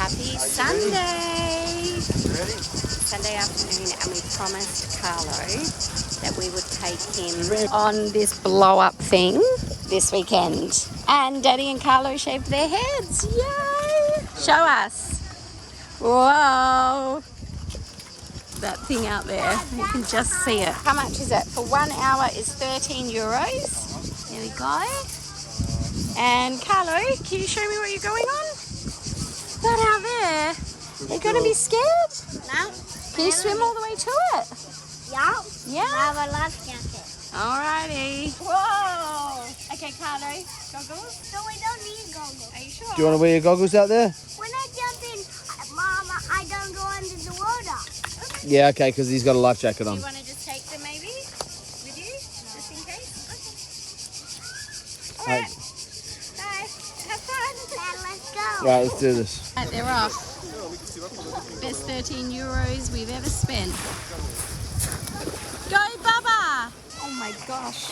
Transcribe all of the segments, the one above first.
Happy Sunday! Sunday afternoon, and we promised Carlo that we would take him on this blow-up thing this weekend. And Daddy and Carlo shaved their heads. Yay! Show us. Whoa! That thing out there, you can just see it. How much is it? For 1 hour is 13 euros. There we go. And Carlo, can you show me what you're going on? That out there. You're going to be scared? No. Can you swim all the way to it? Yeah. Yeah? I have a life jacket. Alrighty. Whoa. Okay, Carlo, goggles? No, we don't need goggles. Are you sure? Do you want to wear your goggles out there? When I jump in, Mama, I don't go under the water. Okay. Yeah, okay, because he's got a life jacket Do on. you want to just take them maybe with you, just in case? Okay. Alright. Bye. Have fun. Dad, let's go. Right, let's do this. Right, they're off. Best 13 euros we've ever spent. Go, Bubba! Oh my gosh.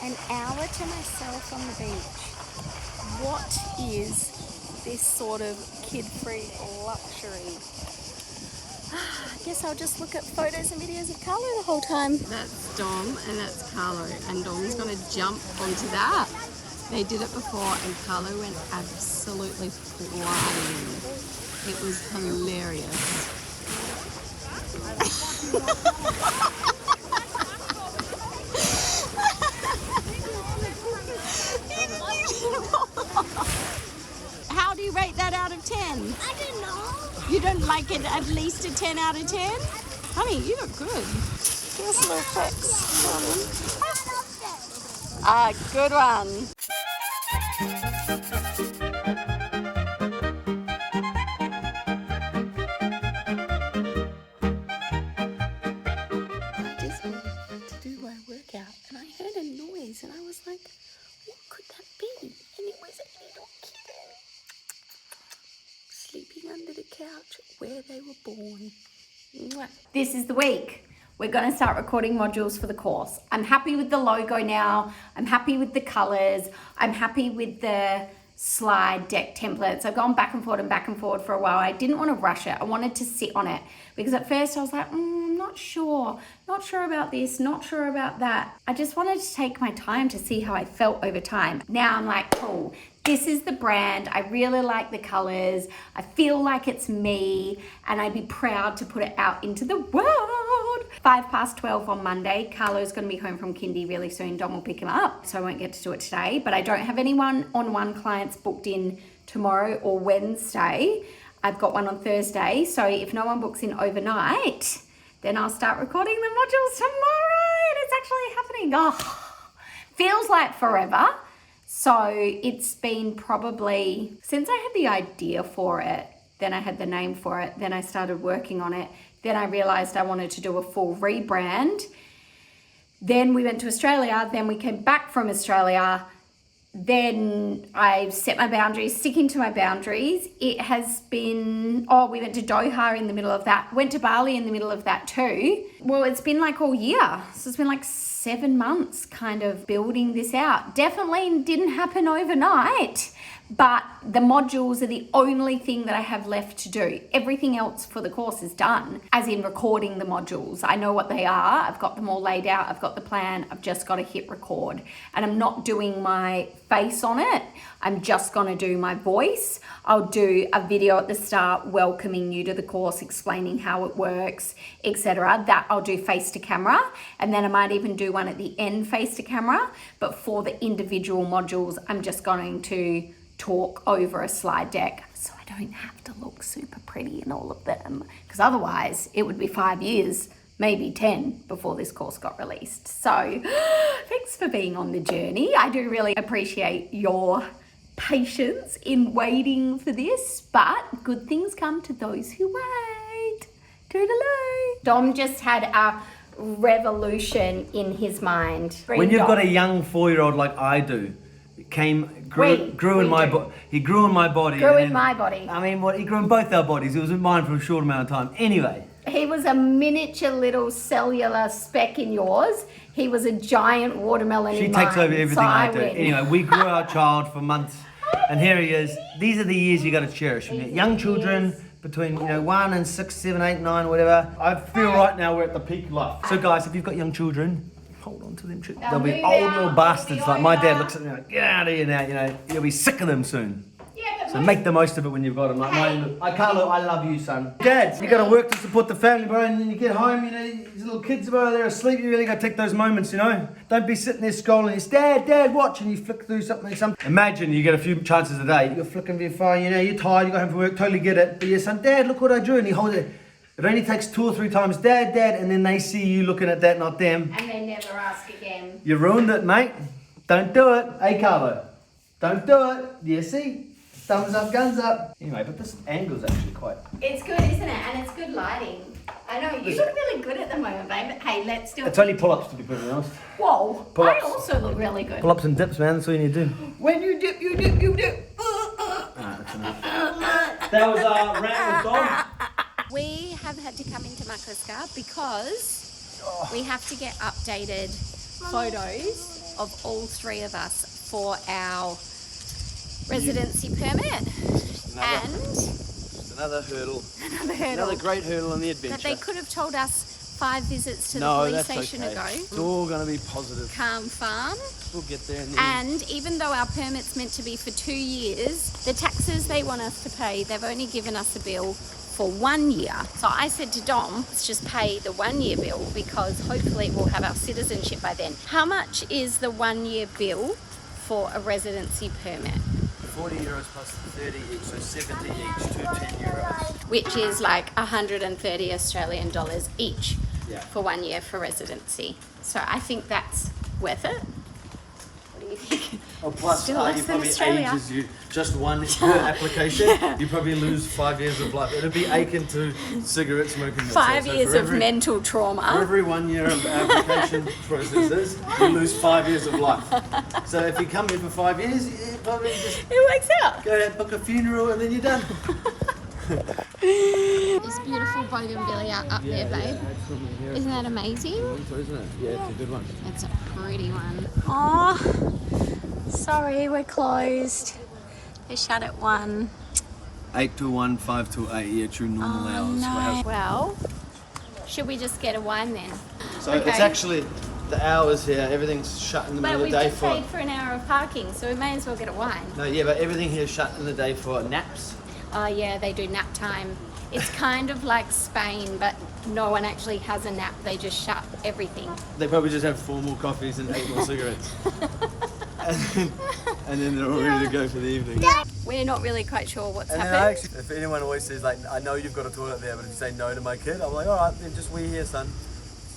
An hour to myself on the beach. What is this sort of kid-free luxury? I guess I'll just look at photos and videos of Carlo the whole time. That's Dom and that's Carlo, and Dom's gonna jump onto that. They did it before and Carlo went absolutely flying. It was hilarious. How do you rate that out of 10? I don't know. You don't like it at least a 10 out of 10? Honey, you look good. Give us a little flex. Ah, good one. I just went to do my workout and I heard a noise and I was like, what could that be? And it was a little kitten sleeping under the couch where they were born. This is the week. We're going to start recording modules for the course. I'm happy with the logo now. I'm happy with the colors. I'm happy with the slide deck templates. I've gone back and forward for a while. I didn't want to rush it. I wanted to sit on it because at first I was like, I'm not sure about this, not sure about that. I just wanted to take my time to see how I felt over time. Now I'm like, cool. This is the brand. I really like the colors. I feel like it's me and I'd be proud to put it out into the world. 12:05 on Monday. Carlo's going to be home from kindy really soon. Dom will pick him up, so I won't get to do it today. But I don't have any one-on-one clients booked in tomorrow or Wednesday. I've got one on Thursday. So if no one books in overnight, then I'll start recording the modules tomorrow. And it's actually happening. Oh, feels like forever. So it's been probably since I had the idea for it, then I had the name for it, then I started working on it, then I realized I wanted to do a full rebrand. Then we went to Australia, then we came back from Australia, then I set my boundaries, sticking to my boundaries. It has been, we went to Doha in the middle of that, went to Bali in the middle of that too. Well, it's been like all year. So it's been like 7 months kind of building this out. Definitely didn't happen overnight, but the modules are the only thing that I have left to do. Everything else for the course is done, as in recording the modules. I know what they are. I've got them all laid out. I've got the plan. I've just got to hit record. And I'm not doing my face on it. I'm just going to do my voice. I'll do a video at the start welcoming you to the course, explaining how it works, etc. That I'll do face to camera. And then I might even do one at the end face to camera. But for the individual modules, I'm just going to talk over a slide deck so I don't have to look super pretty in all of them, because otherwise it would be 5 years, maybe 10 before this course got released. So thanks for being on the journey. I do really appreciate your patience in waiting for this, but good things come to those who wait. Toodaloo. Dom just had a revolution in his mind. When you've got a young 4-year-old like I do, grew in my body. He grew in my body. Grew in my body. I mean, he grew in both our bodies. It was in mine for a short amount of time. Anyway. He was a miniature little cellular speck in yours. He was a giant watermelon in mine. She takes over everything so I do. win. Anyway, we grew our child for months. And here he is. These are the years you got to cherish. When you're young children, between 1 and 6, 7, 8, 9, whatever. I feel right now we're at the peak life. So guys, if you've got young children, hold on to them. They'll be old little bastards. Like my dad looks at them like, get out of here now. You'll be sick of them soon. So make the most of it when you've got them. Like Carlo, I love you, son. Dad, you got to work to support the family, bro. And then you get home, these little kids, bro, they're asleep. You really got to take those moments, Don't be sitting there scrolling. It's Dad, watch, and you flick through something. Imagine you get a few chances a day. You're flicking through your phone. You're tired. You got home from work. Totally get it. But your son, Dad, look what I drew, and he holds it. It only takes 2 or 3 times, Dad, and then they see you looking at that, not them. And they never ask again. You ruined it, mate. Don't do it. Hey, Carlo. Don't do it. Do you see? Thumbs up, guns up. Anyway, but this angle's actually quite... It's good, isn't it? And it's good lighting. I know, you look really good at the moment, babe. Hey, let's do it. It's only pull-ups, to be perfectly honest. Whoa, Pull-ups. I also look really good. Pull-ups and dips, man. That's all you need to do. When you dip, you dip, you dip. That's enough. That was our rant with Dom. We have had to come into Makaska because we have to get updated photos of all 3 of us for our residency permit. Another hurdle. Another great hurdle in the adventure. That they could have told us 5 visits to the police station ago. It's all going to be positive. Calm Farm. We'll get there in the end. And even though our permit's meant to be for 2 years, the taxes they want us to pay, they've only given us a bill for 1 year. So I said to Dom, let's just pay the 1 year bill because hopefully we'll have our citizenship by then. How much is the 1 year bill for a residency permit? 40 euros plus 30 each, so 70 each, 210 euros. Which is like 130 Australian dollars each Yeah. for 1 year for residency. So I think that's worth it. What do you think? Oh, plus Still less you than probably Australia. ages you just one per application. You probably lose 5 years of life. It'd be akin to cigarette smoking. 5 years of mental For trauma. every 1 year of application processes, you lose 5 years of life. So if you come here for 5 years, you probably just It works out. go and book a funeral and then you're done. This beautiful bougainvillea up there, babe. Isn't that amazing? Isn't it? Yeah, it's a good one. It's a pretty one. Oh, sorry, we're closed. They shut at 1. 8 to 1, 5 to 8, yeah, true normal hours. No. Well, should we just get a wine then? So Okay. it's actually the hours here, everything's shut in the Well, middle we've of the day just for... paid for an hour of parking, so we may as well get a wine. No, yeah, but everything here is shut in the day for naps. Oh yeah, they do nap time. It's kind of like Spain, but no one actually has a nap. They just shut everything. They probably just have 4 more coffees and 8 more cigarettes. and then they're all ready to go for the evening. We're not really quite sure what's And then happened. actually, if anyone always says, like, I know you've got a toilet there, but if you say no to my kid, I'm like, all right, then just wee here, son.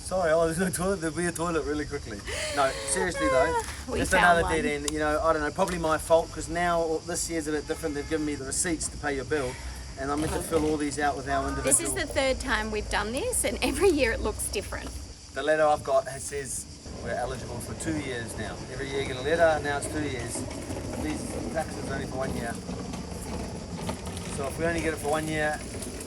Sorry, there's no toilet. There'll be a toilet really quickly. No, seriously though, We it's found another one. dead end. I don't know, probably my fault because now this year's a bit different. They've given me the receipts to pay your bill, and I'm meant to fill all these out with our individual. This is the 3rd time we've done this, and every year it looks different. The letter I've got says we're eligible for 2 years now. Every year you get a letter, now it's 2 years. But these taxes are only for 1 year. So if we only get it for 1 year,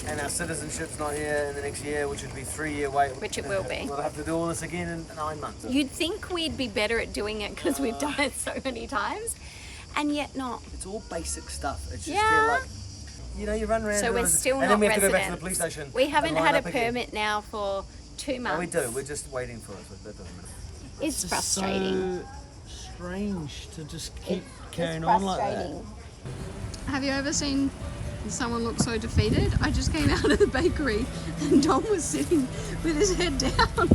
and our citizenship's not here in the next year, which would be 3 year wait. Which it will be. We'll have to do all this again in 9 months. You'd think we'd be better at doing it because we've done it so many times, and yet not. It's all basic stuff. It's just Yeah. you run around. So we're still and not then we have to go residents. back to the police station. We haven't and line had a up again. permit now for 2 months. No, we do. We're just waiting for it. So that doesn't matter. It's frustrating. So strange to just keep It's carrying on like that. frustrating. Have you ever seen someone look so defeated? I just came out of the bakery and Dom was sitting with his head down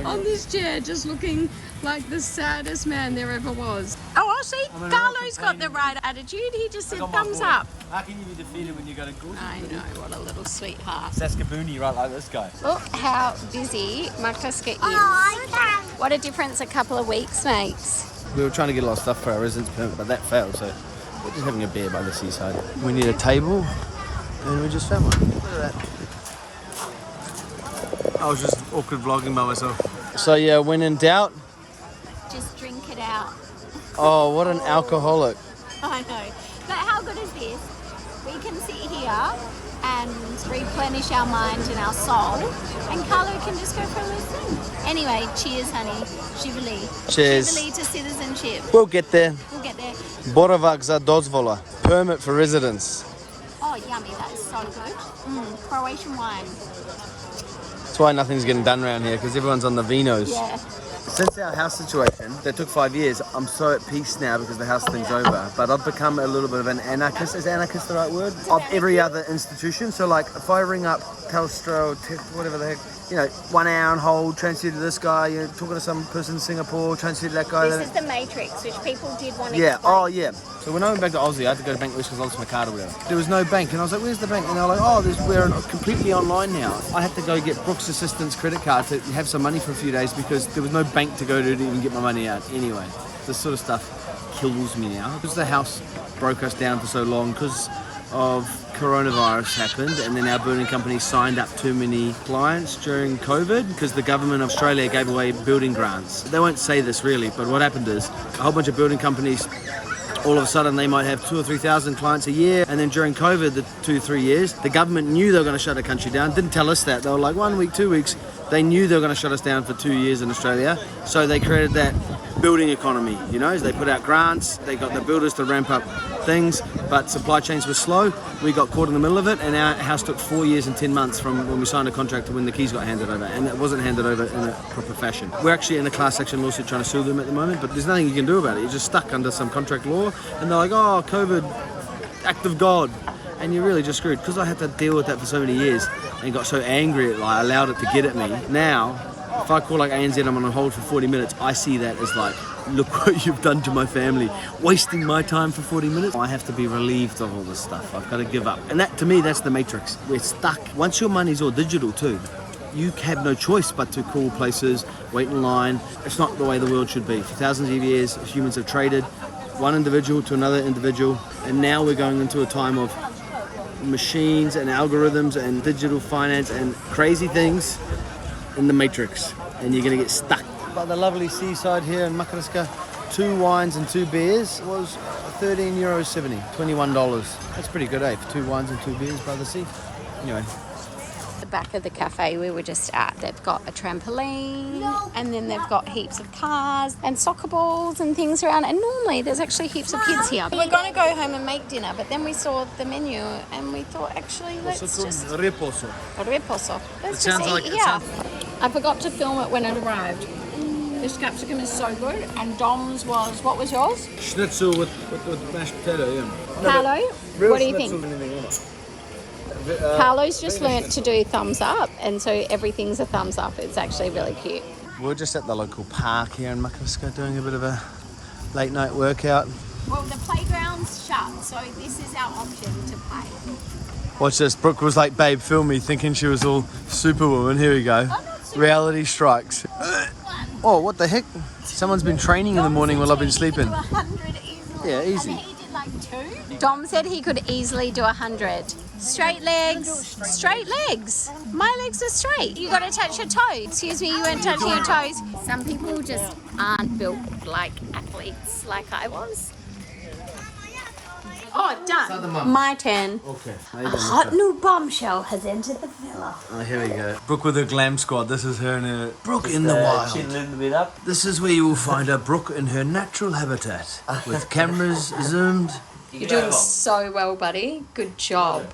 on this chair, just looking like the saddest man there ever was. Oh, I see. I'm an Carlo's got the American right attitude. He just said got my thumbs point. up. How can you be defeated when you got a good? I know, what a little sweetheart. Saskatoon, right like this guy. Look how busy Makaska is. Oh, I can. What a difference a couple of weeks makes. We were trying to get a lot of stuff for our residence permit, but that failed, so we're just having a beer by the seaside. We need a table, and we just found one. Look at that. I was just awkward vlogging by myself. So yeah, when in doubt, Just drink it out. oh, what an alcoholic. I know. But how good is this? We can sit here and replenish our mind and our soul, and Carlo can just go for a little swim. Anyway, cheers, honey. Shivali. Cheers. Shivali to citizenship. We'll get there. We'll get there. Boravak za dozvola. permit for residence. Oh, yummy. That is so good. Croatian wine. That's why nothing's getting done around here, because everyone's on the vinos. Yeah. Since our house situation, that took 5 years, I'm so at peace now because the house thing's over. But I've become a little bit of an anarchist. Is anarchist the right word? Of every other institution. So like, if I ring up Telstra or whatever the heck, you know, 1 hour on hold, transfer to this guy, you're talking to some person in Singapore, transfer to that guy. This is the Matrix, which people did want to Yeah, explain. oh yeah. So when I went back to Aussie, I had to go to Bank because I lost my card or whatever. There was no bank, and I was like, where's the bank? And they were like, oh, we're completely online now. I had to go get Brooke's assistant's credit card to have some money for a few days because there was no bank to go to even get my money out. Anyway, this sort of stuff kills me now. Because the house broke us down for so long because of coronavirus happened, and then our building company signed up too many clients during COVID because the government of Australia gave away building grants. They won't say this really, but what happened is a whole bunch of building companies, all of a sudden they might have 2,000 or 3,000 clients a year, and then during COVID, the 2-3 years, the government knew they were going to shut the country down. Didn't tell us that. They were like 1 week, 2 weeks. They knew they were going to shut us down for 2 years in Australia, so they created that building economy. You know, they put out grants, they got the builders to ramp up things, but supply chains were slow. We got caught in the middle of it, and our house took 4 years and 10 months from when we signed a contract to when the keys got handed over, and it wasn't handed over in a proper fashion. We're actually in a class action lawsuit trying to sue them at the moment, but there's nothing you can do about it. You're just stuck under some contract law, and they're like, oh, COVID, act of God. And you're really just screwed. Because I had to deal with that for so many years and got so angry at I allowed it to get at me. Now, if I call like ANZ, I'm on a hold for 40 minutes, I see that as like, look what you've done to my family. Wasting my time for 40 minutes. I have to be relieved of all this stuff. I've got to give up. And that, to me, that's the matrix. We're stuck. Once your money's all digital too, you have no choice but to call places, wait in line. It's not the way the world should be. For thousands of years, humans have traded one individual to another individual. And now we're going into a time of machines and algorithms and digital finance and crazy things in the matrix, and you're going to get stuck. By the lovely seaside here in Makariska, 2 wines and 2 beers was €13.70, $21. That's pretty good, eh? For 2 wines and 2 beers by the sea. Anyway. The back of the cafe we were just at, they've got a trampoline, and then they've got heaps of cars and soccer balls and things around, and normally there's actually heaps of kids here. We're going to go home and make dinner, but then we saw the menu and we thought, actually, let's just Reposo. Let's just eat here. I forgot to film it when it arrived. This capsicum is so good, and Dom's was, what was yours? Schnitzel with mashed potato, yeah. Carlo, what do you think? Carlo's just learnt to do thumbs up, and so everything's a thumbs up. It's actually really cute. We're just at the local park here in Makariska doing a bit of a late night workout. Well, the playground's shut, so this is our option to play. Watch this. Brooke was like, babe, film me, thinking she was all superwoman. Here we go. Reality strikes. Oh, what the heck? Someone's been training in the morning while I've been sleeping. 100 easily. Yeah, easy. And he did like 2. Dom said he could easily do 100. Straight legs. Straight legs. My legs are straight. You got to touch your toes. Excuse me, you weren't touching your toes. Some people just aren't built like athletes like I was. Oh, done. My turn. Okay. A hot new bombshell has entered the villa. Oh, here we go. Brooke with her glam squad. This is her and her Brooke in the wild. Chin a little bit up. This is where you will find a Brooke in her natural habitat, with cameras zoomed. You're doing so well, buddy. Good job.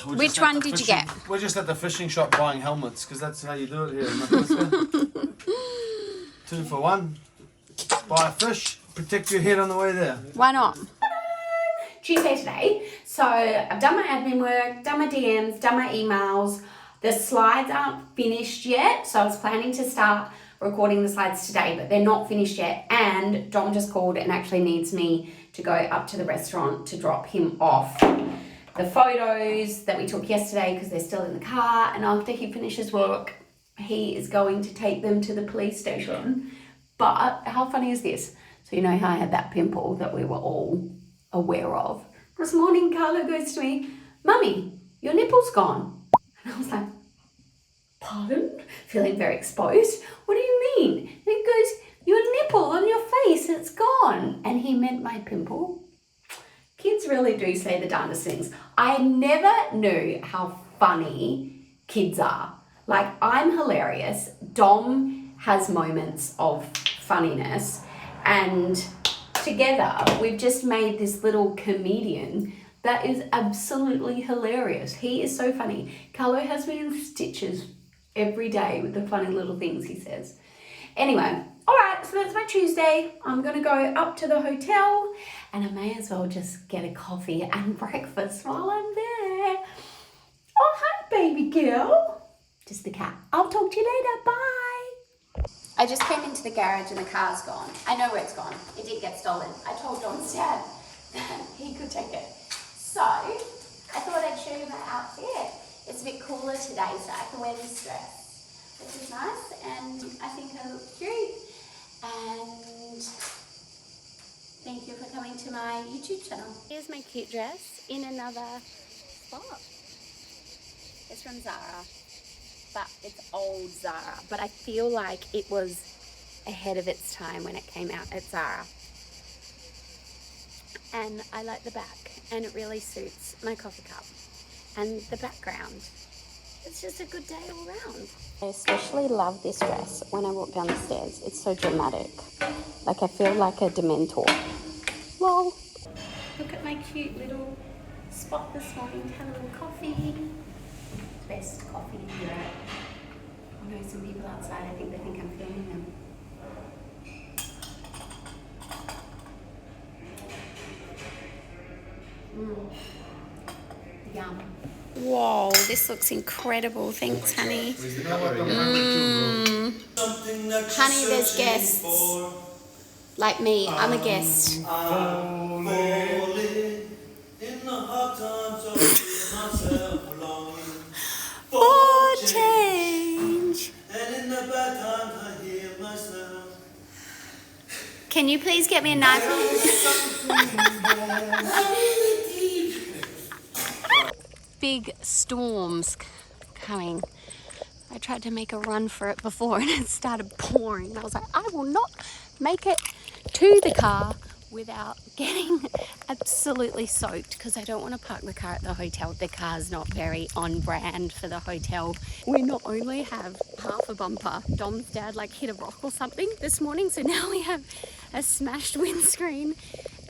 Which one did you get? We're just at the fishing shop buying helmets, because that's how you do it here in Makariska. 2 for 1. Buy a fish, protect your head on the way there. Why not? Tuesday today, so I've done my admin work, done my DMs, done my emails. The slides aren't finished yet, so I was planning to start recording the slides today, but they're not finished yet, and Dom just called and actually needs me to go up to the restaurant to drop him off the photos that we took yesterday because they're still in the car, and after he finishes work, he is going to take them to the police station. But how funny is this? So you know how I had that pimple that we were all aware of. This morning, Carlo goes to me, Mummy, your nipple's gone. And I was like, pardon? Feeling very exposed. What do you mean? And he goes, your nipple on your face, it's gone. And he meant my pimple. Kids really do say the darndest things. I never knew how funny kids are. Like, I'm hilarious. Dom has moments of funniness, and together, we've just made this little comedian that is absolutely hilarious. He is so funny. Carlo has me in stitches every day with the funny little things he says. Anyway, all right, so that's my Tuesday. I'm gonna go up to the hotel and I may as well just get a coffee and breakfast while I'm there. Oh, hi, baby girl. Just the cat. I'll talk to you later, bye. I just came into the garage and the car's gone. I know where it's gone. It did get stolen. I told Dom's dad that he could take it. So, I thought I'd show you my outfit. It's a bit cooler today, so I can wear this dress, which is nice, and I think I look cute. And thank you for coming to my YouTube channel. Here's my cute dress in another spot. It's from Zara, but it's old Zara, but I feel like it was ahead of its time when it came out at Zara. And I like the back, and it really suits my coffee cup and the background. It's just a good day all around. I especially love this dress when I walk down the stairs. It's so dramatic. Like I feel like a Dementor. Lol. Look at my cute little spot this morning to have a little coffee. Best coffee here. I know some people outside, I think they think I'm filming them. Yum. Whoa, this looks incredible. Thanks, honey. Honey, there's guests. Like me, I'm a guest. For change. Can you please get me a knife? Big storms coming. I tried to make a run for it before and it started pouring. I was like, I will not make it to the car without getting absolutely soaked because I don't want to park the car at the hotel. The car's not very on brand for the hotel. We not only have half a bumper, Dom's dad like hit a rock or something this morning, so now we have a smashed windscreen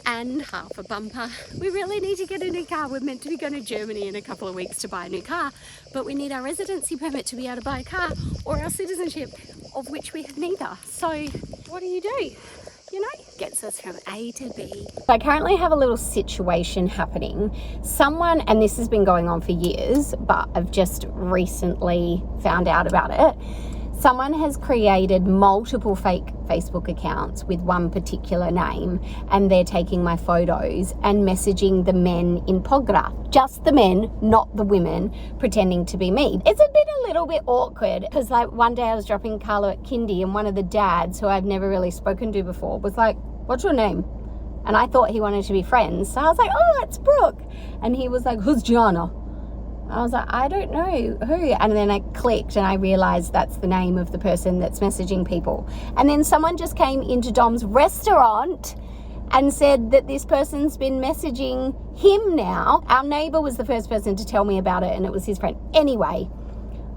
and half a bumper. We really need to get a new car. We're meant to be going to Germany in a couple of weeks to buy a new car, but we need our residency permit to be able to buy a car or our citizenship, of which we have neither. So what do? You know, gets us from A to B. I currently have a little situation happening. Someone, and this has been going on for years, but I've just recently found out about it. Someone has created multiple fake Facebook accounts with one particular name, and they're taking my photos and messaging the men in Pogra. Just the men, not the women, pretending to be me. It's been a little bit awkward because like one day I was dropping Carlo at kindy and one of the dads who I've never really spoken to before was like, what's your name? And I thought he wanted to be friends. So I was like, oh, it's Brooke. And he was like, who's Gianna? I was like, I don't know who. And then I clicked and I realized that's the name of the person that's messaging people. And then someone just came into Dom's restaurant and said that this person's been messaging him now. Our neighbor was the first person to tell me about it and it was his friend. Anyway,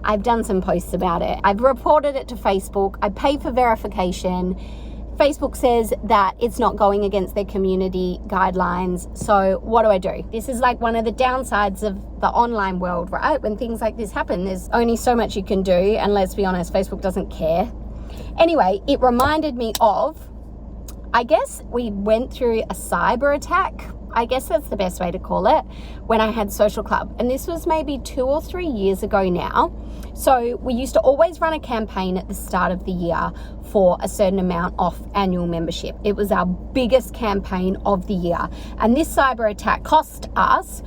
I've done some posts about it. I've reported it to Facebook. I paid for verification. Facebook says that it's not going against their community guidelines. So what do? This is like one of the downsides of the online world, right? When things like this happen, there's only so much you can do. And let's be honest, Facebook doesn't care. Anyway, it reminded me of, I guess we went through a cyber attack. I guess that's the best way to call it, when I had Social Club. And this was maybe 2 or 3 years ago now. So we used to always run a campaign at the start of the year for a certain amount off annual membership. It was our biggest campaign of the year. And this cyber attack cost us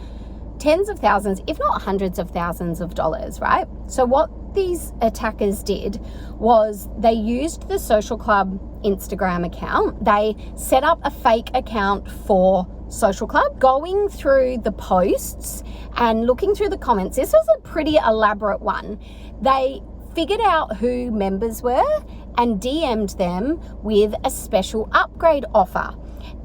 tens of thousands, if not hundreds of thousands of dollars, right? So what these attackers did was they used the Social Club Instagram account. They set up a fake account for Social Club, going through the posts and looking through the comments. This was a pretty elaborate one. They figured out who members were and DM'd them with a special upgrade offer.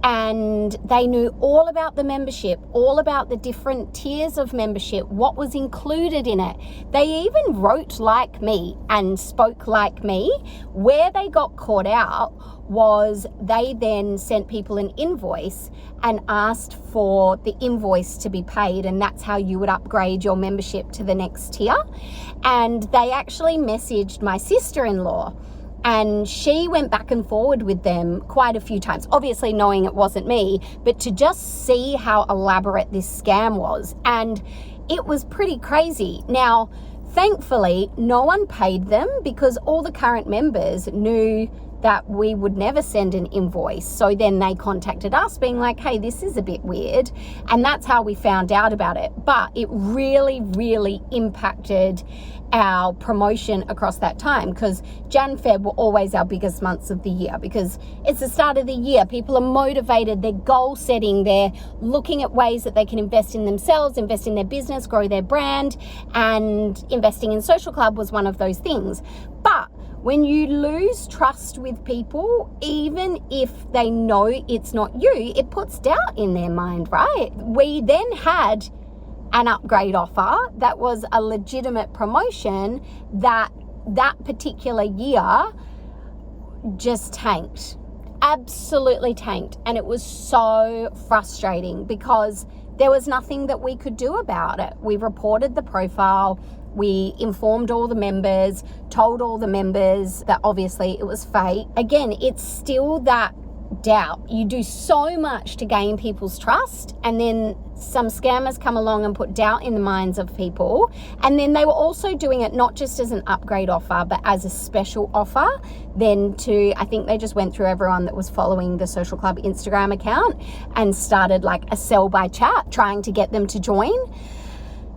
and they knew all about the membership, all about the different tiers of membership, what was included in it. They even wrote like me and spoke like me. Where they got caught out was they then sent people an invoice and asked for the invoice to be paid, and that's how you would upgrade your membership to the next tier. And they actually messaged my sister-in-law, and she went back and forward with them quite a few times, obviously knowing it wasn't me, but to just see how elaborate this scam was. And it was pretty crazy. Now, thankfully, no one paid them because all the current members knew that we would never send an invoice. So then they contacted us being like, hey, this is a bit weird. And that's how we found out about it. But it really, really impacted our promotion across that time, because Jan, Feb were always our biggest months of the year, because it's the start of the year. People are motivated, they're goal setting, they're looking at ways that they can invest in themselves, invest in their business, grow their brand, and investing in Social Club was one of those things. But when you lose trust with people, even if they know it's not you, it puts doubt in their mind, right? We then had an upgrade offer that was a legitimate promotion that particular year just tanked, absolutely tanked. And it was so frustrating because there was nothing that we could do about it. We reported the profile, we informed all the members, told all the members that obviously it was fake. Again, it's still that doubt. You do so much to gain people's trust, and then some scammers come along and put doubt in the minds of people. And then they were also doing it not just as an upgrade offer, but as a special offer. Then I think they just went through everyone that was following the Social Club Instagram account and started like a sell by chat, trying to get them to join.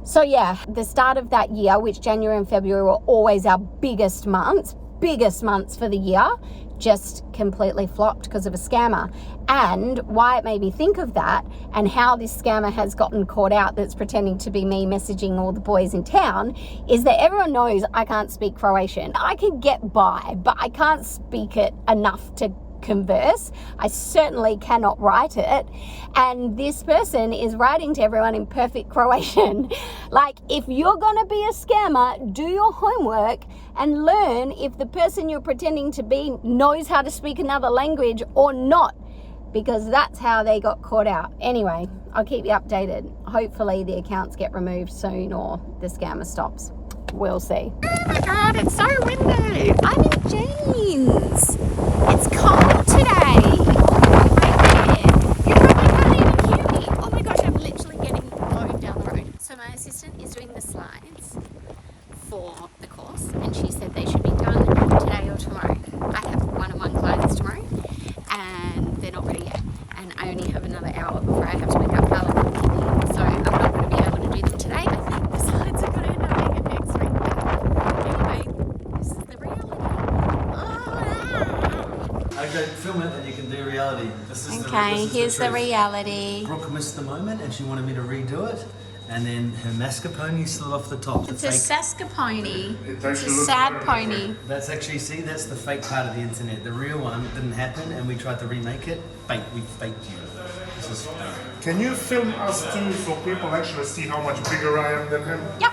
So yeah, the start of that year, which January and February were always our biggest months for the year, just completely flopped because of a scammer. And why it made me think of that, and how this scammer has gotten caught out that's pretending to be me messaging all the boys in town, is that everyone knows I can't speak Croatian. I can get by, but I can't speak it enough to converse. I certainly cannot write it. And this person is writing to everyone in perfect Croatian. Like, if you're gonna be a scammer, do your homework and learn if the person you're pretending to be knows how to speak another language or not, because that's how they got caught out. Anyway, I'll keep you updated. Hopefully the accounts get removed soon or the scammer stops. We'll see. Oh my God, it's so windy. I'm in jeans. It's cold today. You probably can't even hear me. Oh my gosh, I'm literally getting blown down the road. So my assistant is doing the slides for the course, and she said they should be done today or tomorrow. I have one-on-one clients tomorrow, and they're not ready yet. And I only have another hour before I have to pick up Alec. So I'm not going to be able to do them today. I think the slides are going to end up being next week. Anyway, this is the reality. Okay, film it and you can do reality. This is Okay, here's the truth. reality. Brooke missed the moment and she wanted me to redo it. And then her mascarpone slid off the top. It's a Saskapony. It's a sad pony. That's actually, that's the fake part of the internet. The real one didn't happen and we tried to remake it. Fake, we faked you. This is fake. Can you film us too so people actually see how much bigger I am than him? Yep.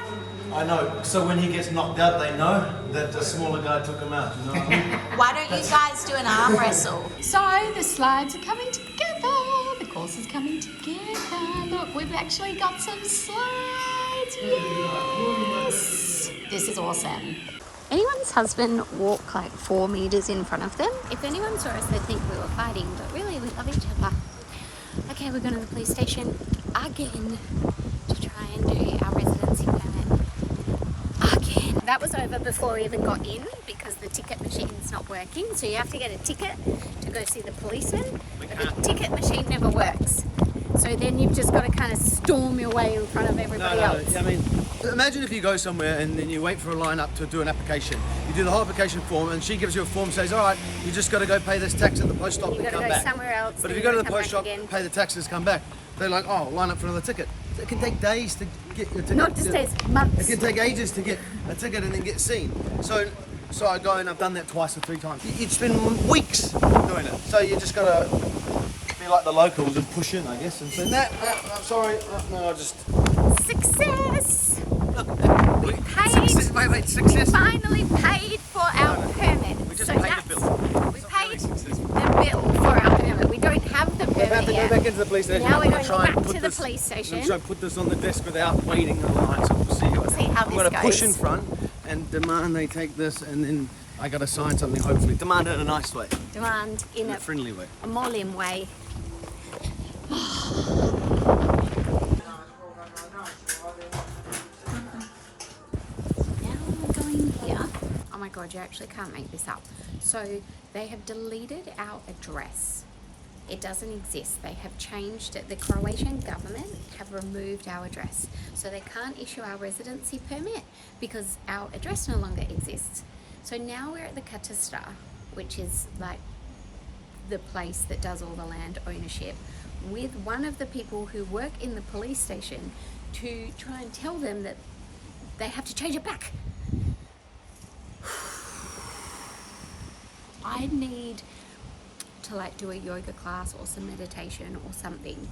I know, so when he gets knocked out, they know that the smaller guy took him out, you know what I mean? Why don't you guys do an arm wrestle? So the slides are coming together. The course is coming together. Look, we've actually got some slides. Yes. This is awesome. Anyone's husband walked like 4 meters in front of them. If anyone saw us, they'd think we were fighting, but really we love each other. Okay, we're going to the police station again to try and do our residency permit. Again. That was over before we even got in because the ticket machine's not working. So you have to get a ticket to go see the policeman. But the ticket machine never works. So then you've just got to kind of storm your way in front of everybody else. I mean, imagine if you go somewhere and then you wait for a line up to do an application. You do the whole application form and she gives you a form, says, all right, you just got to go pay this tax at the post office and come back. You've got to go somewhere else. But if you go to the post shop, pay the taxes, come back. They're like, oh, line up for another ticket. It can take days to get your ticket. Not just days, months. It can take ages to get a ticket and then get seen. So I go and I've done that twice or 3 times. You'd spend weeks doing it. So you just got to be like the locals and push in, I guess, and say, no, sorry, no, I just... Success! We Paid. success. We finally paid for our permit. We just paid the bill. We paid the bill for our permit. We don't have the We're about permit to go yet. back into the police station. Now we're I'm going gonna try and back put to the this- police station. I'm going to put this on the desk without waiting in line, so we'll see. See how I'm this going to push goes. in front and demand they take this, and then I got to sign something, hopefully. Demand it in a nice way, Demand in in a a friendly way. Molim way. Now we're going here. Oh my god, you actually can't make this up. So they have deleted our address. It doesn't exist. They have changed it. The Croatian government have removed our address. So they can't issue our residency permit because our address no longer exists. So now we're at the Katastra, which is like the place that does all the land ownership, with one of the people who work in the police station to try and tell them that they have to change it back. I need to like do a yoga class or some meditation or something.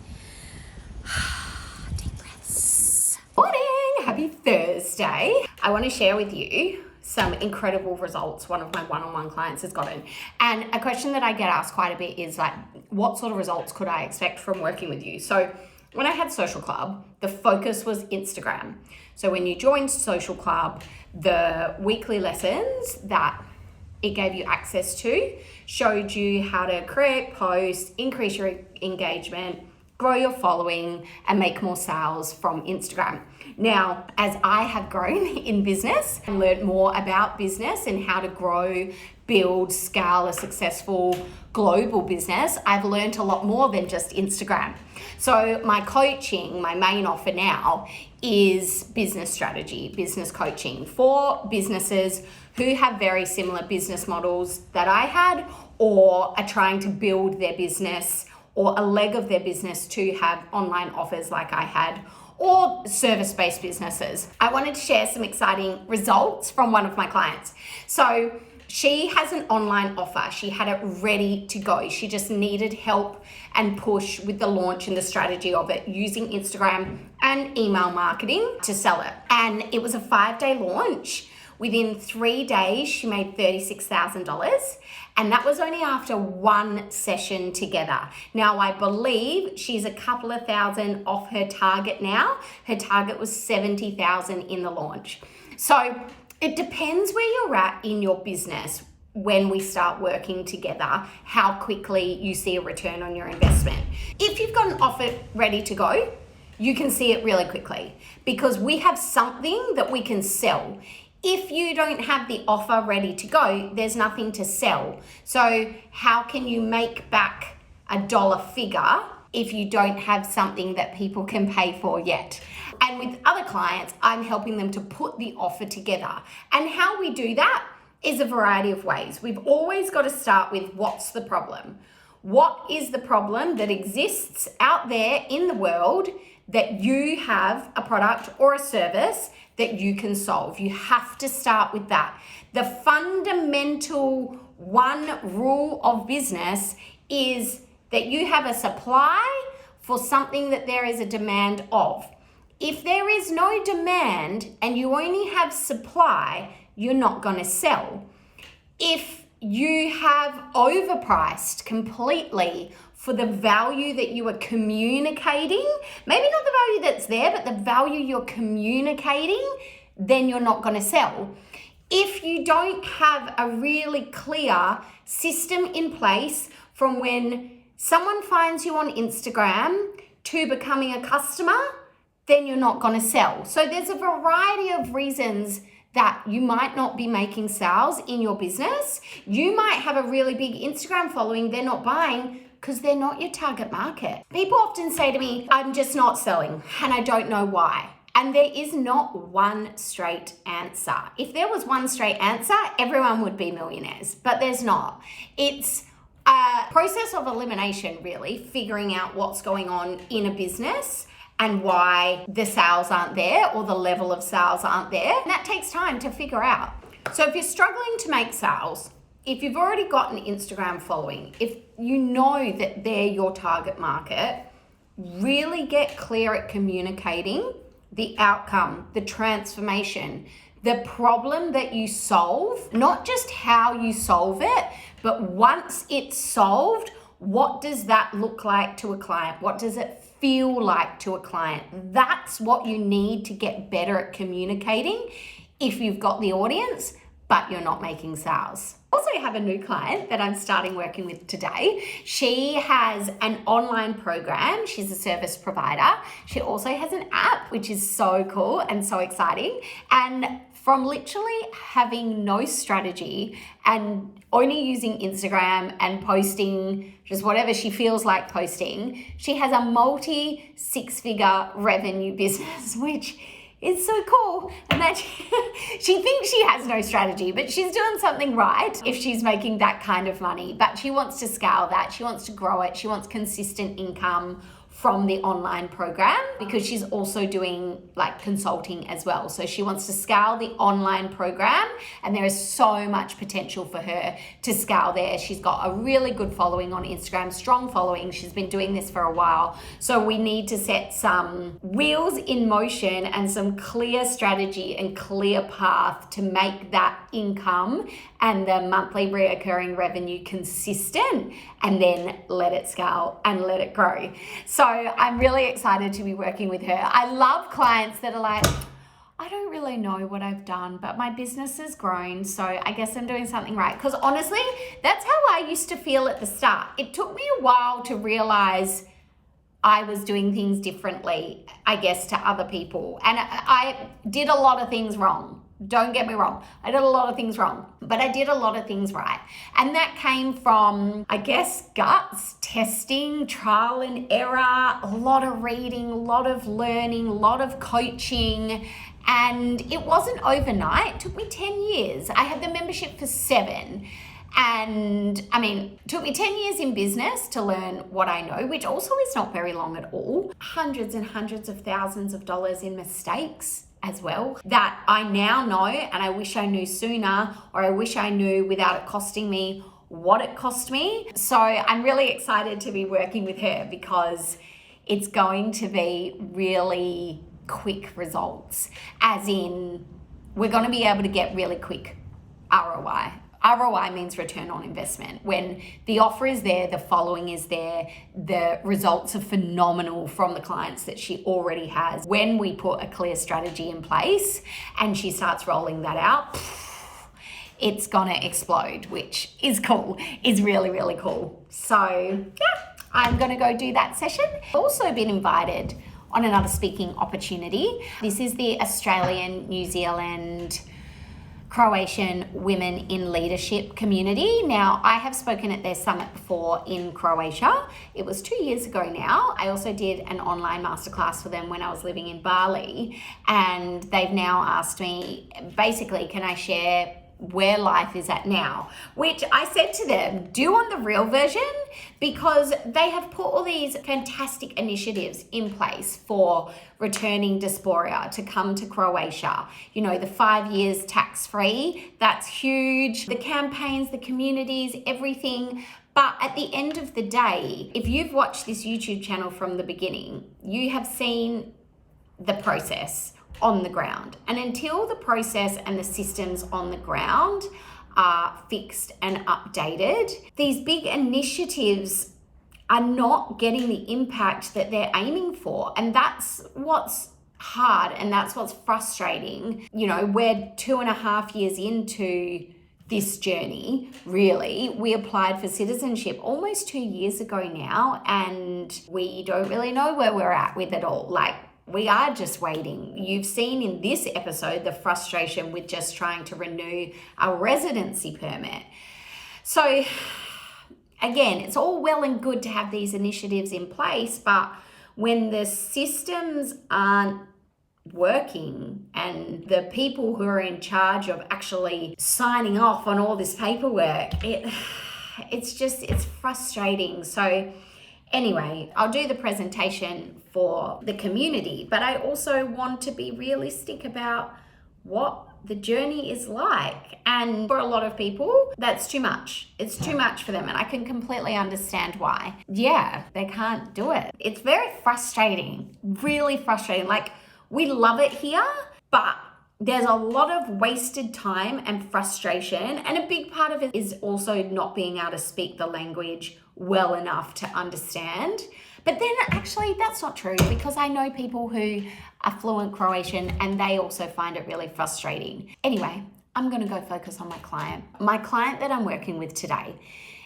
Deep breaths. Morning, happy Thursday. I want to share with you some incredible results one of my one-on-one clients has gotten. And a question that I get asked quite a bit is like, what sort of results could I expect from working with you? So when I had Social Club, the focus was Instagram. So when you joined Social Club, the weekly lessons that it gave you access to showed you how to create posts, increase your engagement, grow your following, and make more sales from Instagram. Now, as I have grown in business and learned more about business and how to grow, build, scale a successful global business, I've learned a lot more than just Instagram. So my coaching, my main offer now is business strategy, business coaching for businesses who have very similar business models that I had, or are trying to build their business or a leg of their business to have online offers like I had, or service-based businesses. I wanted to share some exciting results from one of my clients. So she has an online offer. She had it ready to go. She just needed help and push with the launch and the strategy of it using Instagram and email marketing to sell it. And it was a 5-day launch. Within 3 days, she made $36,000. And that was only after one session together. Now, I believe she's a couple of thousand off her target now. Her target was 70,000 in the launch. So it depends where you're at in your business when we start working together, how quickly you see a return on your investment. If you've got an offer ready to go, you can see it really quickly because we have something that we can sell. If you don't have the offer ready to go, there's nothing to sell. So how can you make back a dollar figure if you don't have something that people can pay for yet? And with other clients, I'm helping them to put the offer together. And how we do that is a variety of ways. We've always got to start with what's the problem? What is the problem that exists out there in the world that you have a product or a service that you can solve? You have to start with that. The fundamental one rule of business is that you have a supply for something that there is a demand of. If there is no demand and you only have supply, you're not going to sell. If you have overpriced completely for the value that you are communicating, maybe not the value that's there, but the value you're communicating, then you're not going to sell. If you don't have a really clear system in place from when someone finds you on Instagram to becoming a customer, then you're not going to sell. So there's a variety of reasons that you might not be making sales in your business. You might have a really big Instagram following, they're not buying because they're not your target market. People often say to me, I'm just not selling and I don't know why. And there is not one straight answer. If there was one straight answer, everyone would be millionaires, but there's not. It's a process of elimination, really, figuring out what's going on in a business and why the sales aren't there or the level of sales aren't there. And that takes time to figure out. So if you're struggling to make sales if you've already got an Instagram following, if you know that they're your target market, really get clear at communicating the outcome, the transformation, the problem that you solve, not just how you solve it, but once it's solved, what does that look like to a client? What does it feel like to a client? That's what you need to get better at communicating if you've got the audience, but you're not making sales. Also have a new client that I'm starting working with today. She has an online program. She's a service provider. She also has an app, which is so cool and so exciting. And from literally having no strategy and only using Instagram and posting just whatever she feels like posting, she has a multi-six-figure revenue business, which is so cool. And that she thinks she has no strategy, but she's doing something right if she's making that kind of money. But she wants to scale that. She wants to grow it. She wants consistent income from the online program because she's also doing like consulting as well. So she wants to scale the online program, and there is so much potential for her to scale there. She's got a really good following on Instagram, strong following. She's been doing this for a while. So we need to set some wheels in motion and some clear strategy and clear path to make that income and the monthly reoccurring revenue consistent, and then let it scale and let it grow. So I'm really excited to be working with her. I love clients that are like, I don't really know what I've done, but my business has grown, so I guess I'm doing something right. Because honestly, that's how I used to feel at the start. It took me a while to realize I was doing things differently, I guess, to other people. And I did a lot of things wrong. Don't get me wrong. I did a lot of things wrong, but I did a lot of things right. And that came from, I guess, guts, testing, trial and error, a lot of reading, a lot of learning, a lot of coaching. And it wasn't overnight. It took me 10 years. I had the membership for 7. And I mean, it took me 10 years in business to learn what I know, which also is not very long at all. Hundreds and hundreds of thousands of dollars in mistakes as well that I now know, and I wish I knew sooner, or I wish I knew without it costing me what it cost me. So I'm really excited to be working with her because it's going to be really quick results, as in we're going to be able to get really quick ROI. ROI means return on investment. When the offer is there, the following is there, the results are phenomenal from the clients that she already has. When we put a clear strategy in place and she starts rolling that out, it's gonna explode, which is cool, is really, really cool. So yeah, I'm gonna go do that session. I've also been invited on another speaking opportunity. This is the Australian, New Zealand, Croatian Women in Leadership community. Now, I have spoken at their summit before in Croatia. It was 2 years ago now. I also did an online masterclass for them when I was living in Bali, and they've now asked me, basically, can I share where life is at now, which I said to them, do on the real version, because they have put all these fantastic initiatives in place for returning diaspora to come to Croatia. You know, the 5 years tax-free, that's huge. The campaigns, the communities, everything. But at the end of the day, if you've watched this YouTube channel from the beginning, you have seen the process on the ground. And until the process and the systems on the ground are fixed and updated, these big initiatives are not getting the impact that they're aiming for. And that's what's hard, and that's what's frustrating. You know, we're 2.5 years into this journey, really. We applied for citizenship almost 2 years ago now, and we don't really know where we're at with it all. Like, we are just waiting. You've seen in this episode the frustration with just trying to renew our residency permit. So again, it's all well and good to have these initiatives in place, but when the systems aren't working and the people who are in charge of actually signing off on all this paperwork, it's frustrating. So anyway, I'll do the presentation for the community, but I also want to be realistic about what the journey is like. And for a lot of people, that's too much. It's too much for them. And I can completely understand why. Yeah, they can't do it. It's very frustrating, really frustrating. Like, we love it here, but there's a lot of wasted time and frustration. And a big part of it is also not being able to speak the language well enough to understand. But then actually that's not true, because I know people who are fluent Croatian and they also find it really frustrating. Anyway, I'm gonna go focus on my client. My client that I'm working with today,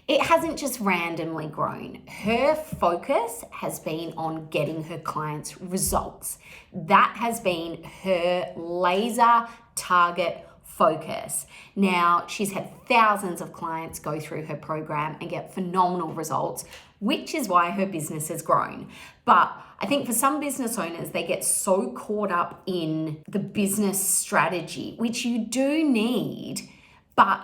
it hasn't just randomly grown. Her focus has been on getting her clients results. That has been her laser target focus. Now, she's had thousands of clients go through her program and get phenomenal results, which is why her business has grown. But I think for some business owners, they get so caught up in the business strategy, which you do need, but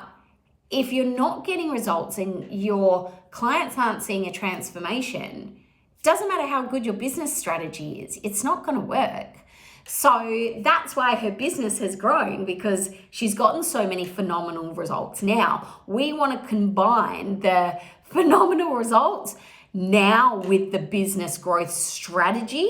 if you're not getting results and your clients aren't seeing a transformation, doesn't matter how good your business strategy is, it's not going to work. So that's why her business has grown, because she's gotten so many phenomenal results. Now, we want to combine the phenomenal results now with the business growth strategy,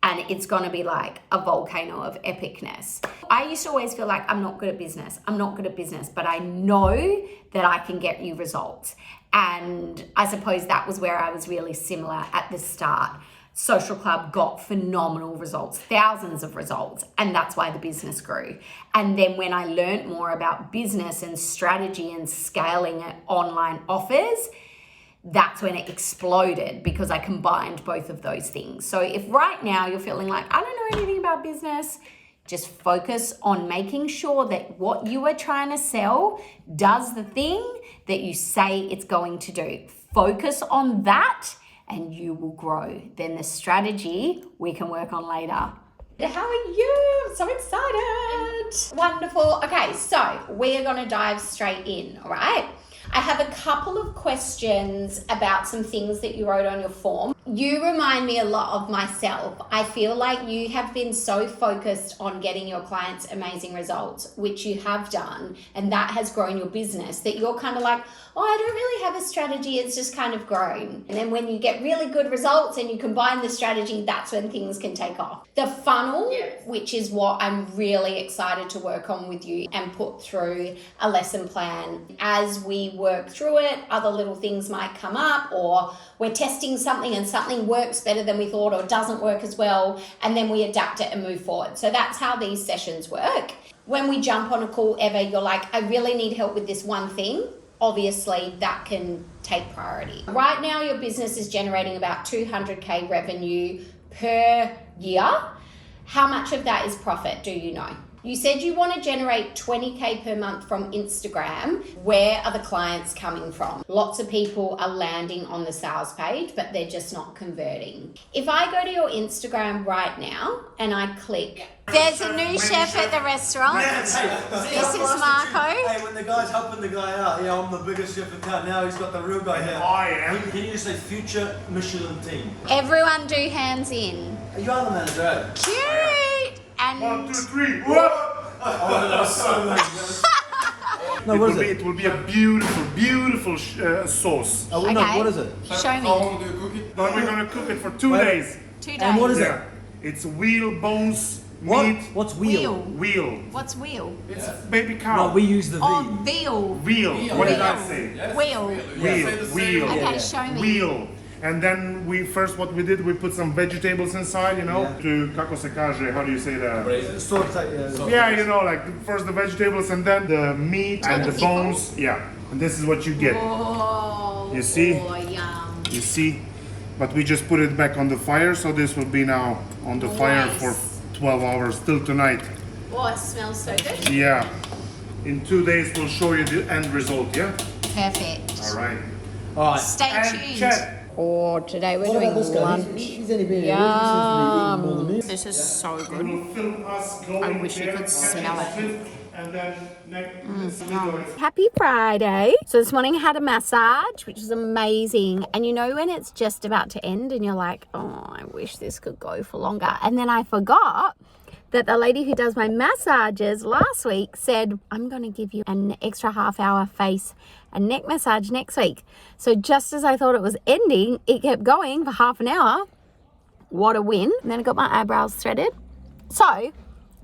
and it's going to be like a volcano of epicness. I used to always feel like I'm not good at business. I'm not good at business, but I know that I can get you results. And I suppose that was where I was really similar at the start. Social Club got phenomenal results, thousands of results, and that's why the business grew. And then when I learned more about business and strategy and scaling it, online offers, that's when it exploded, because I combined both of those things. So if right now you're feeling like, I don't know anything about business, just focus on making sure that what you are trying to sell does the thing that you say it's going to do. Focus on that and you will grow. Then the strategy we can work on later. How are you? I'm so excited. Wonderful. Okay, so we are going to dive straight in, all right? I have a couple of questions about some things that you wrote on your form. You remind me a lot of myself. I feel like you have been so focused on getting your clients amazing results, which you have done, and that has grown your business, that you're kind of like, oh, I don't really have a strategy, it's just kind of grown. And then when you get really good results and you combine the strategy, that's when things can take off. The funnel, which is what I'm really excited to work on with you and put through a lesson plan. As we work through it, other little things might come up, or we're testing something and something works better than we thought or doesn't work as well, and then we adapt it and move forward. So that's how these sessions work. When we jump on a call ever, you're like, I really need help with this one thing. Obviously, that can take priority. Right now, your business is generating about 200K revenue per year. How much of that is profit, do you know? You said you want to generate 20K per month from Instagram. Where are the clients coming from? Lots of people are landing on the sales page, but they're just not converting. If I go to your Instagram right now and I click, there's a new chef at the restaurant. This is Marco. Hey, when the guy's helping the guy out, yeah, I'm the biggest chef in town. Now he's got the real guy here. I am. Can you just say future Michelin team? Everyone do hands in. You are the manager, eh? Cute! And 1, 2, 3. What? Oh, that was so nice. No, what is it? It will be a beautiful, beautiful sauce. Oh, no, Okay. what is it? Show me. But we're gonna cook it for 2 days. 2 days. And what is it? Yeah. It's wheel bones, What? meat, What's wheel? wheel. What's wheel? It's baby cow. No, we use the V. Oh, veal. Wheel. What did I say? Wheel. Wheel. Okay, show me. Wheel. And then what we did, we put some vegetables inside, you know, Yeah. to, kako se kaže, how do you say that? Saute, Yeah, you know, like first the vegetables and then the meat and the bones. Yeah. And this is what you get. Oh, You see? Oh, yum. You see? But we just put it back on the fire, so this will be now on the fire for 12 hours till tonight. Oh, it smells so good. Yeah. In 2 days, we'll show you the end result, yeah? Perfect. All right. All right. Stay And tuned. Chet, Oh, today we're What doing about this guy? lunch. He's only been here. He seems to be eating more than me. This is so you good. will film us going I wish you there, could catching smell it. fish, and then next video is Happy Friday. So this morning I had a massage, which is amazing. And you know when it's just about to end and you're like, oh, I wish this could go for longer. And then I forgot that the lady who does my massages last week said, I'm going to give you an extra half-hour face and neck massage next week. So just as I thought it was ending, it kept going for half an hour. What a win. And then I got my eyebrows threaded. So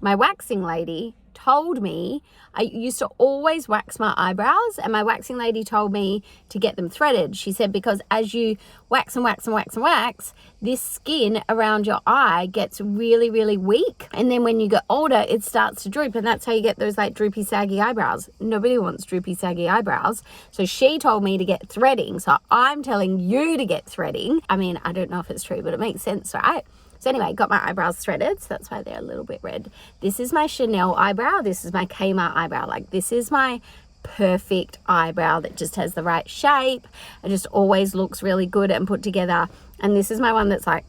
my waxing lady told me, I used to always wax my eyebrows, and my waxing lady told me to get them threaded. She said because as you wax and wax and wax and wax, this skin around your eye gets really, really weak, and then when you get older it starts to droop, and that's how you get those like droopy, saggy eyebrows. Nobody wants droopy, saggy eyebrows. So she told me to get threading, so I'm telling you to get threading. I mean, I don't know if it's true, but it makes sense, right? So anyway, got my eyebrows threaded, so that's why they're a little bit red. This is my Chanel eyebrow. This is my Kmart eyebrow. Like, this is my perfect eyebrow that just has the right shape. It just always looks really good and put together. And this is my one that's like,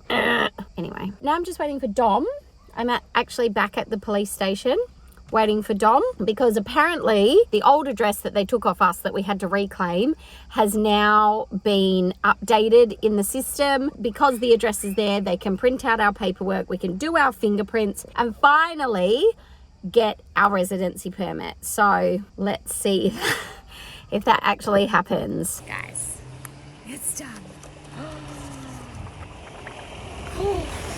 anyway. Now I'm just waiting for Dom. I'm actually back at the police station waiting for Dom, because apparently the old address that they took off us that we had to reclaim has now been updated in the system. Because the address is there, they can print out our paperwork, we can do our fingerprints, and finally get our residency permit. So let's see if that actually happens. Guys, it's done.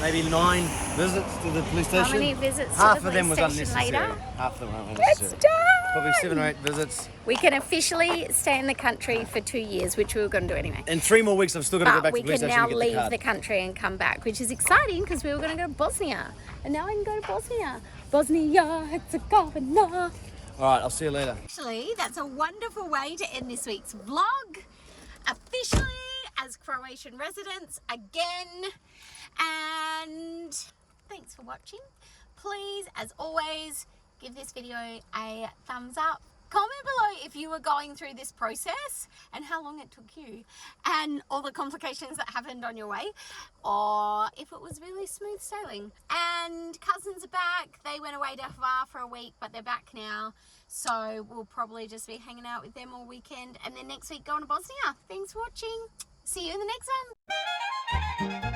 Maybe 9 visits to the police station. How many visits Half to the of them was police station unnecessary. later? Half of them were It's unnecessary. done! Probably 7 or 8 visits. We can officially stay in the country for 2 years, which we were going to do anyway. In 3 more weeks, I've still got to go But back we to the police can station now and get the leave card. the country and come back, which is exciting because we were going to go to Bosnia. And now I can go to Bosnia. Bosnia-Herzegovina. All right, I'll see you later. Actually, that's a wonderful way to end this week's vlog. Officially as Croatian residents again. And thanks for watching. Please, as always, give this video a thumbs up. Comment below if you were going through this process and how long it took you and all the complications that happened on your way, or if it was really smooth sailing. And cousins are back. They went away to Doha for a week, but they're back now. So we'll probably just be hanging out with them all weekend, and then next week going to Bosnia. Thanks for watching. See you in the next one.